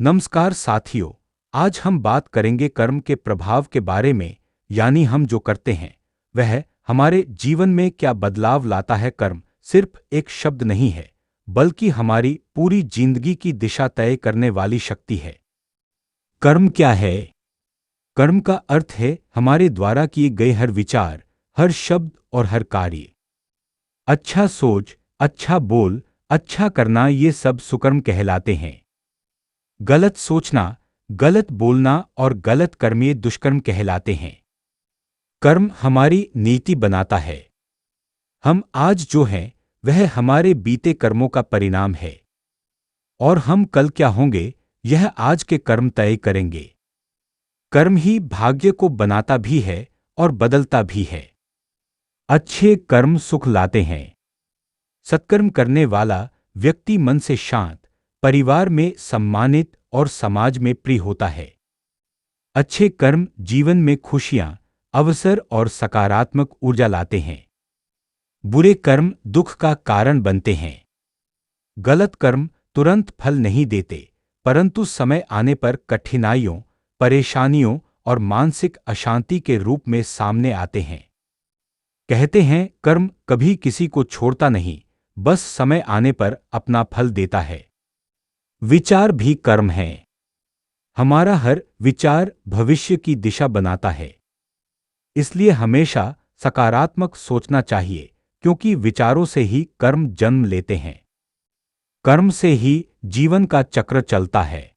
नमस्कार साथियों। आज हम बात करेंगे कर्म के प्रभाव के बारे में, यानी हम जो करते हैं वह हमारे जीवन में क्या बदलाव लाता है। कर्म सिर्फ एक शब्द नहीं है, बल्कि हमारी पूरी जिंदगी की दिशा तय करने वाली शक्ति है। कर्म क्या है? कर्म का अर्थ है हमारे द्वारा किए गए हर विचार, हर शब्द और हर कार्य। अच्छा सोच, अच्छा बोल, अच्छा करना, ये सब सुकर्म कहलाते हैं। गलत सोचना, गलत बोलना और गलत कर्म ये दुष्कर्म कहलाते हैं। कर्म हमारी नीति बनाता है। हम आज जो हैं वह हमारे बीते कर्मों का परिणाम है, और हम कल क्या होंगे यह आज के कर्म तय करेंगे। कर्म ही भाग्य को बनाता भी है और बदलता भी है। अच्छे कर्म सुख लाते हैं। सत्कर्म करने वाला व्यक्ति मन से शांत, परिवार में सम्मानित और समाज में प्रिय होता है। अच्छे कर्म जीवन में खुशियां, अवसर और सकारात्मक ऊर्जा लाते हैं। बुरे कर्म दुख का कारण बनते हैं। गलत कर्म तुरंत फल नहीं देते, परंतु समय आने पर कठिनाइयों, परेशानियों और मानसिक अशांति के रूप में सामने आते हैं। कहते हैं कर्म कभी किसी को छोड़ता नहीं, बस समय आने पर अपना फल देता है। विचार भी कर्म है। हमारा हर विचार भविष्य की दिशा बनाता है। इसलिए हमेशा सकारात्मक सोचना चाहिए, क्योंकि विचारों से ही कर्म जन्म लेते हैं। कर्म से ही जीवन का चक्र चलता है।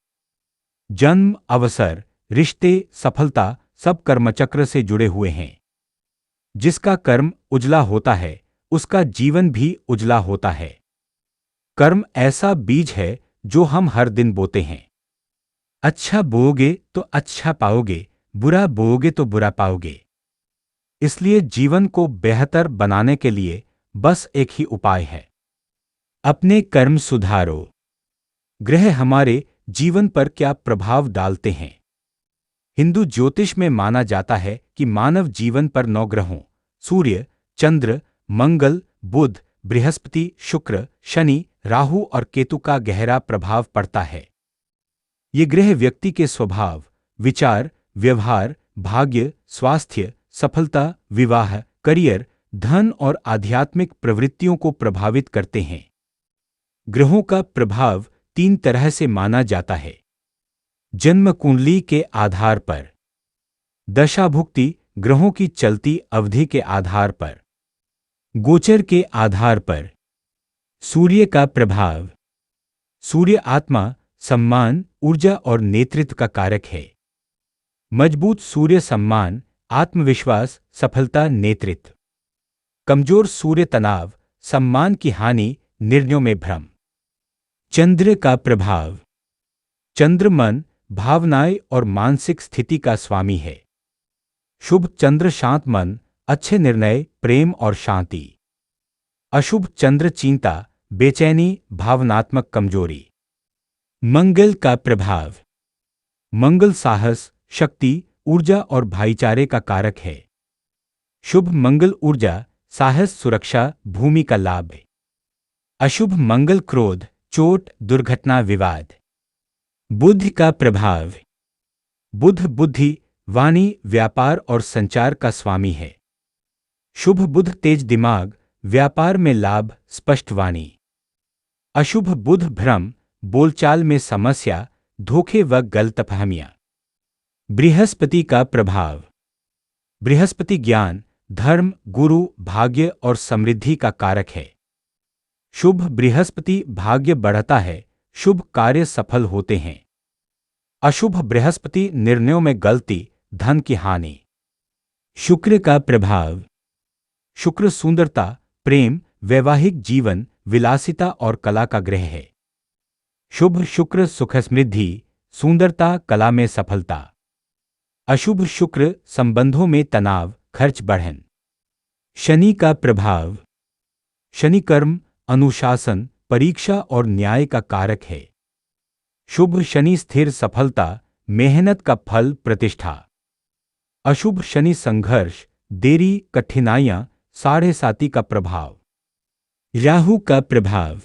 जन्म, अवसर, रिश्ते, सफलता सब कर्मचक्र से जुड़े हुए हैं। जिसका कर्म उजला होता है उसका जीवन भी उजला होता है। कर्म ऐसा बीज है जो हम हर दिन बोते हैं। अच्छा बोओगे तो अच्छा पाओगे, बुरा बोओगे तो बुरा पाओगे। इसलिए जीवन को बेहतर बनाने के लिए बस एक ही उपाय है, अपने कर्म सुधारो। ग्रह हमारे जीवन पर क्या प्रभाव डालते हैं? हिंदू ज्योतिष में माना जाता है कि मानव जीवन पर 9 ग्रहों सूर्य, चंद्र, मंगल, बुध, बृहस्पति, शुक्र, शनि, राहु और केतु का गहरा प्रभाव पड़ता है। ये ग्रह व्यक्ति के स्वभाव, विचार, व्यवहार, भाग्य, स्वास्थ्य, सफलता, विवाह, करियर, धन और आध्यात्मिक प्रवृत्तियों को प्रभावित करते हैं। ग्रहों का प्रभाव 3 तरह से माना जाता है। जन्म कुंडली के आधार पर, दशाभुक्ति ग्रहों की चलती अवधि के आधार पर, गोचर के आधार पर। सूर्य का प्रभाव। सूर्य आत्मा, सम्मान, ऊर्जा और नेतृत्व का कारक है। मजबूत सूर्य सम्मान, आत्मविश्वास, सफलता, नेतृत्व। कमजोर सूर्य तनाव, सम्मान की हानि, निर्णयों में भ्रम। चंद्र का प्रभाव। चंद्र मन, भावनाएं और मानसिक स्थिति का स्वामी है। शुभ चंद्र शांत मन, अच्छे निर्णय, प्रेम और शांति। अशुभ चंद्र चिंता, बेचैनी, भावनात्मक कमजोरी। मंगल का प्रभाव। मंगल साहस, शक्ति, ऊर्जा और भाईचारे का कारक है। शुभ मंगल ऊर्जा, साहस, सुरक्षा, भूमि का लाभ। अशुभ मंगल क्रोध, चोट, दुर्घटना, विवाद। बुध का प्रभाव। बुध बुद्धि, वाणी, व्यापार और संचार का स्वामी है। शुभ बुध तेज दिमाग, व्यापार में लाभ, स्पष्ट वाणी। अशुभ बुध भ्रम, बोलचाल में समस्या, धोखे व गलतफहमियां। बृहस्पति का प्रभाव। बृहस्पति ज्ञान, धर्म, गुरु, भाग्य और समृद्धि का कारक है। शुभ बृहस्पति भाग्य बढ़ता है, शुभ कार्य सफल होते हैं। अशुभ बृहस्पति निर्णयों में गलती, धन की हानि। शुक्र का प्रभाव। शुक्र सुंदरता, प्रेम, वैवाहिक जीवन, विलासिता और कला का ग्रह है। शुभ शुक्र सुख, समृद्धि, सुंदरता, कला में सफलता। अशुभ शुक्र संबंधों में तनाव, खर्च बढ़न। शनि का प्रभाव। शनि कर्म, अनुशासन, परीक्षा और न्याय का कारक है। शुभ शनि स्थिर सफलता, मेहनत का फल, प्रतिष्ठा। अशुभ शनि संघर्ष, देरी, कठिनाइयां, साढ़े साती का प्रभाव। राहु का प्रभाव।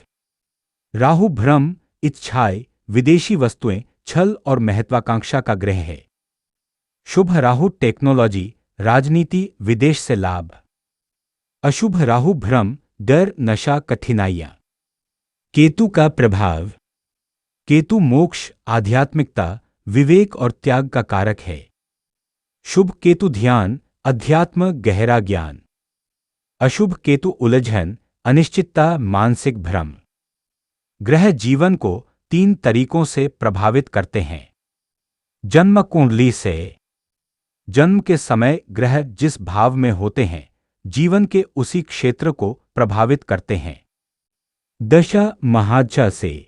राहु भ्रम, इच्छाएं, विदेशी वस्तुएं, छल और महत्वाकांक्षा का ग्रह है। शुभ राहु टेक्नोलॉजी, राजनीति, विदेश से लाभ। अशुभ राहु भ्रम, डर, नशा, कठिनाइयां। केतु का प्रभाव। केतु मोक्ष, आध्यात्मिकता, विवेक और त्याग का कारक है। शुभ केतु ध्यान, अध्यात्म, गहरा ज्ञान। अशुभ केतु उलझन, अनिश्चितता, मानसिक भ्रम। ग्रह जीवन को 3 तरीकों से प्रभावित करते हैं। जन्म कुंडली से। जन्म के समय ग्रह जिस भाव में होते हैं, जीवन के उसी क्षेत्र को प्रभावित करते हैं। दशा महादशा से।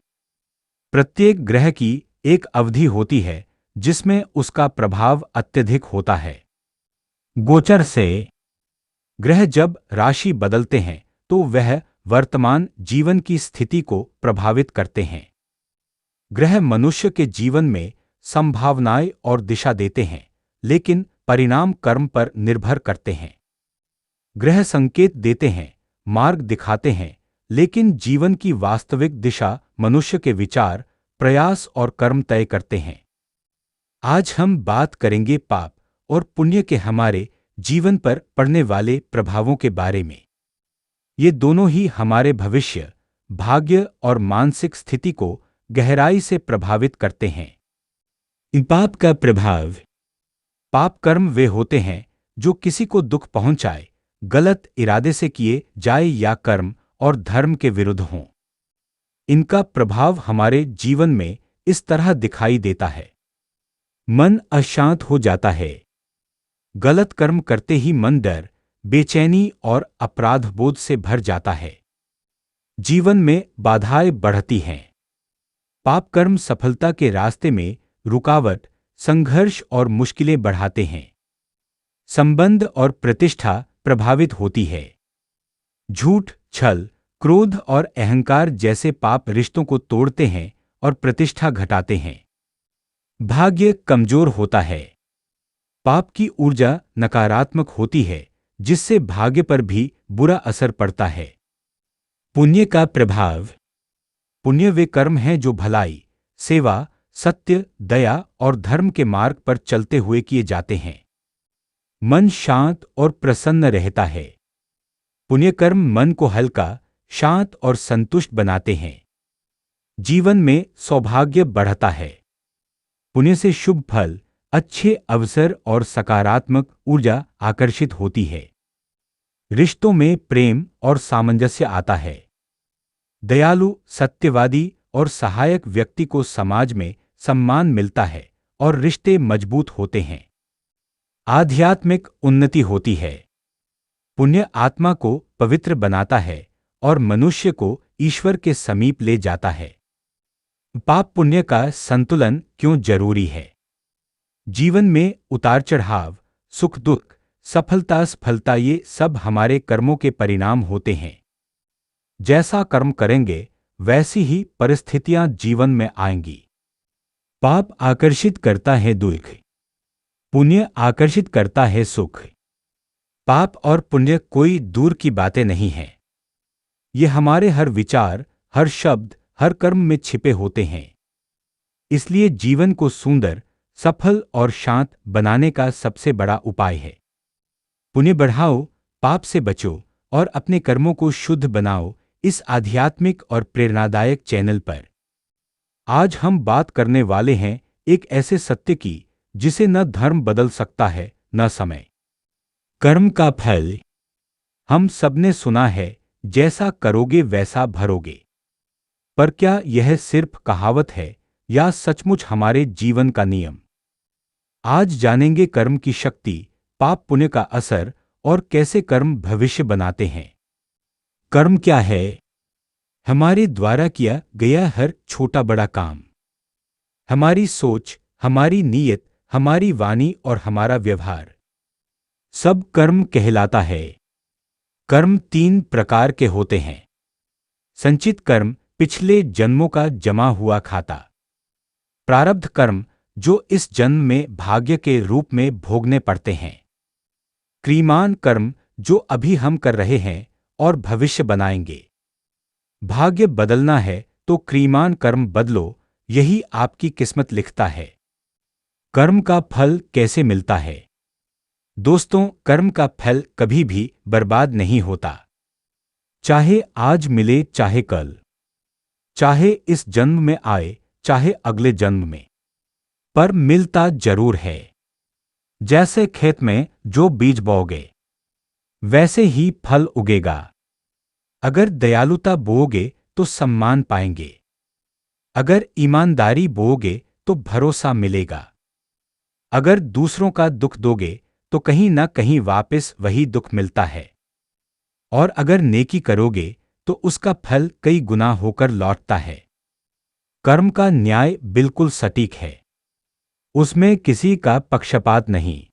प्रत्येक ग्रह की एक अवधि होती है जिसमें उसका प्रभाव अत्यधिक होता है। गोचर से। ग्रह जब राशि बदलते हैं तो वह वर्तमान जीवन की स्थिति को प्रभावित करते हैं। ग्रह मनुष्य के जीवन में संभावनाएं और दिशा देते हैं, लेकिन परिणाम कर्म पर निर्भर करते हैं। ग्रह संकेत देते हैं, मार्ग दिखाते हैं, लेकिन जीवन की वास्तविक दिशा मनुष्य के विचार, प्रयास और कर्म तय करते हैं। आज हम बात करेंगे पाप और पुण्य के हमारे जीवन पर पड़ने वाले प्रभावों के बारे में। ये दोनों ही हमारे भविष्य, भाग्य और मानसिक स्थिति को गहराई से प्रभावित करते हैं। पाप का प्रभाव। पाप कर्म वे होते हैं जो किसी को दुख पहुंचाए, गलत इरादे से किए जाए या कर्म और धर्म के विरुद्ध हों। इनका प्रभाव हमारे जीवन में इस तरह दिखाई देता है। मन अशांत हो जाता है। गलत कर्म करते ही मन डर, बेचैनी और अपराधबोध से भर जाता है। जीवन में बाधाएं बढ़ती हैं। पाप कर्म सफलता के रास्ते में रुकावट, संघर्ष और मुश्किलें बढ़ाते हैं। संबंध और प्रतिष्ठा प्रभावित होती है। झूठ, छल, क्रोध और अहंकार जैसे पाप रिश्तों को तोड़ते हैं और प्रतिष्ठा घटाते हैं। भाग्य कमजोर होता है। पाप की ऊर्जा नकारात्मक होती है, जिससे भाग्य पर भी बुरा असर पड़ता है। पुण्य का प्रभाव। पुण्य वे कर्म हैं जो भलाई, सेवा, सत्य, दया और धर्म के मार्ग पर चलते हुए किए जाते हैं। मन शांत और प्रसन्न रहता है। पुण्य कर्म मन को हल्का, शांत और संतुष्ट बनाते हैं। जीवन में सौभाग्य बढ़ता है। पुण्य से शुभ फल, अच्छे अवसर और सकारात्मक ऊर्जा आकर्षित होती है। रिश्तों में प्रेम और सामंजस्य आता है। दयालु, सत्यवादी और सहायक व्यक्ति को समाज में सम्मान मिलता है और रिश्ते मजबूत होते हैं। आध्यात्मिक उन्नति होती है। पुण्य आत्मा को पवित्र बनाता है और मनुष्य को ईश्वर के समीप ले जाता है। पाप पुण्य का संतुलन क्यों जरूरी है? जीवन में उतार चढ़ाव, सुख दुख, सफलता असफलता, ये सब हमारे कर्मों के परिणाम होते हैं। जैसा कर्म करेंगे वैसी ही परिस्थितियां जीवन में आएंगी। पाप आकर्षित करता है दुख, पुण्य आकर्षित करता है सुख। पाप और पुण्य कोई दूर की बातें नहीं हैं। ये हमारे हर विचार, हर शब्द, हर कर्म में छिपे होते हैं। इसलिए जीवन को सुंदर, सफल और शांत बनाने का सबसे बड़ा उपाय है। पुण्य बढ़ाओ, पाप से बचो और अपने कर्मों को शुद्ध बनाओ, इस आध्यात्मिक और प्रेरणादायक चैनल पर। आज हम बात करने वाले हैं एक ऐसे सत्य की जिसे न धर्म बदल सकता है, न समय। कर्म का फल। हम सबने सुना है, जैसा करोगे वैसा भरोगे। पर क्या यह सिर्फ कहावत है या सचमुच हमारे जीवन का नियम? आज जानेंगे कर्म की शक्ति, पाप पुण्य का असर और कैसे कर्म भविष्य बनाते हैं। कर्म क्या है? हमारे द्वारा किया गया हर छोटा बड़ा काम। हमारी सोच, हमारी नीयत, हमारी वाणी और हमारा व्यवहार, सब कर्म कहलाता है। कर्म 3 प्रकार के होते हैं। संचित कर्म, पिछले जन्मों का जमा हुआ खाता। प्रारब्ध कर्म, जो इस जन्म में भाग्य के रूप में भोगने पड़ते हैं। क्रियमान कर्म, जो अभी हम कर रहे हैं और भविष्य बनाएंगे। भाग्य बदलना है तो क्रियमान कर्म बदलो, यही आपकी किस्मत लिखता है। कर्म का फल कैसे मिलता है? दोस्तों, कर्म का फल कभी भी बर्बाद नहीं होता। चाहे आज मिले चाहे कल, चाहे इस जन्म में आए चाहे अगले जन्म में, पर मिलता जरूर है। जैसे खेत में जो बीज बोओगे वैसे ही फल उगेगा। अगर दयालुता बोओगे तो सम्मान पाएंगे। अगर ईमानदारी बोओगे तो भरोसा मिलेगा। अगर दूसरों का दुख दोगे तो कहीं ना कहीं वापस वही दुख मिलता है। और अगर नेकी करोगे तो उसका फल कई गुना होकर लौटता है। कर्म का न्याय बिल्कुल सटीक है। उसमें किसी का पक्षपात नहीं।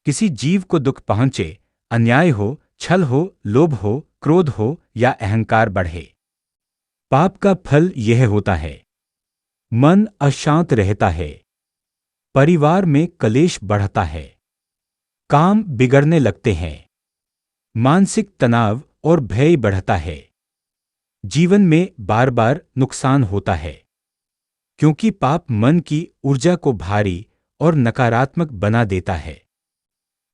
किसी जीव को दुख पहुंचे, अन्याय हो, छल हो, लोभ हो, क्रोध हो या अहंकार बढ़े, पाप का फल यह होता है। मन अशांत रहता है, परिवार में कलेश बढ़ता है, काम बिगड़ने लगते हैं, मानसिक तनाव और भय बढ़ता है, जीवन में बार बार नुकसान होता है। क्योंकि पाप मन की ऊर्जा को भारी और नकारात्मक बना देता है।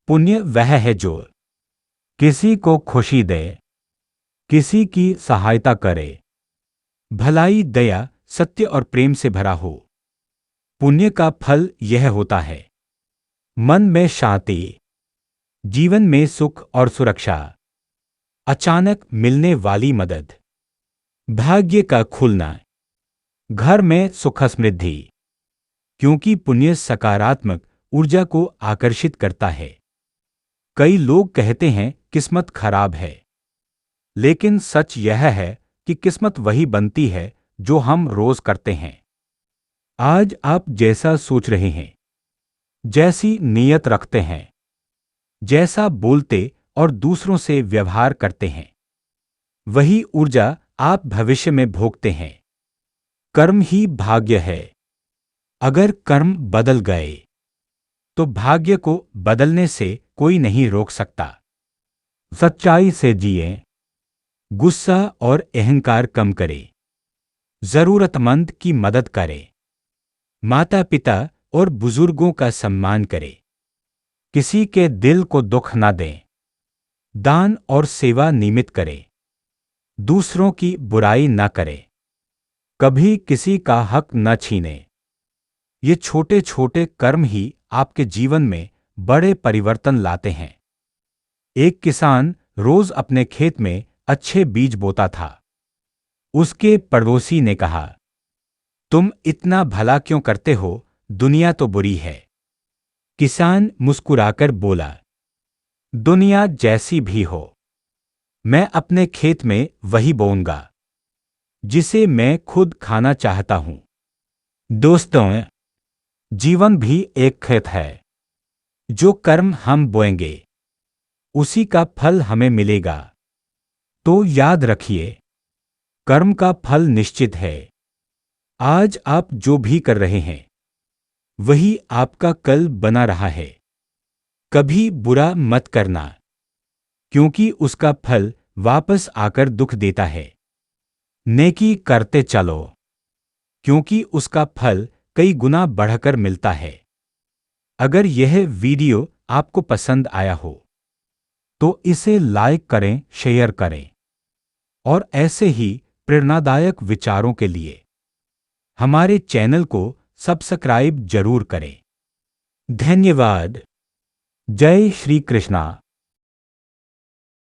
पुण्य वह है जो किसी को खुशी दे, किसी की सहायता करे, भलाई, दया, सत्य और प्रेम से भरा हो। पुण्य का फल यह होता है मन में शांति, जीवन में सुख और सुरक्षा, अचानक मिलने वाली मदद, भाग्य का खुलना, घर में सुख समृद्धि। क्योंकि पुण्य सकारात्मक ऊर्जा को आकर्षित करता है। कई लोग कहते हैं किस्मत खराब है, लेकिन सच यह है कि किस्मत वही बनती है जो हम रोज करते हैं। आज आप जैसा सोच रहे हैं, जैसी नीयत रखते हैं, जैसा बोलते और दूसरों से व्यवहार करते हैं, वही ऊर्जा आप भविष्य में भोगते हैं। कर्म ही भाग्य है। अगर कर्म बदल गए तो भाग्य को बदलने से कोई नहीं रोक सकता। सच्चाई से जिए, गुस्सा और अहंकार कम करें, जरूरतमंद की मदद करें, माता पिता और बुजुर्गों का सम्मान करें, किसी के दिल को दुख न दें, दान और सेवा नियमित करें, दूसरों की बुराई न करें, कभी किसी का हक न छीनें। ये छोटे छोटे कर्म ही आपके जीवन में बड़े परिवर्तन लाते हैं। एक किसान रोज अपने खेत में अच्छे बीज बोता था। उसके पड़ोसी ने कहा, तुम इतना भला क्यों करते हो, दुनिया तो बुरी है। किसान मुस्कुराकर बोला, दुनिया जैसी भी हो, मैं अपने खेत में वही बोऊंगा जिसे मैं खुद खाना चाहता हूं। दोस्तों, जीवन भी एक खेत है। जो कर्म हम बोएंगे उसी का फल हमें मिलेगा। तो याद रखिए, कर्म का फल निश्चित है। आज आप जो भी कर रहे हैं वही आपका कल बना रहा है। कभी बुरा मत करना, क्योंकि उसका फल वापस आकर दुख देता है। नेकी करते चलो, क्योंकि उसका फल कई गुना बढ़कर मिलता है। अगर यह वीडियो आपको पसंद आया हो तो इसे लाइक करें, शेयर करें और ऐसे ही प्रेरणादायक विचारों के लिए हमारे चैनल को सब्सक्राइब जरूर करें। धन्यवाद। जय श्री कृष्णा।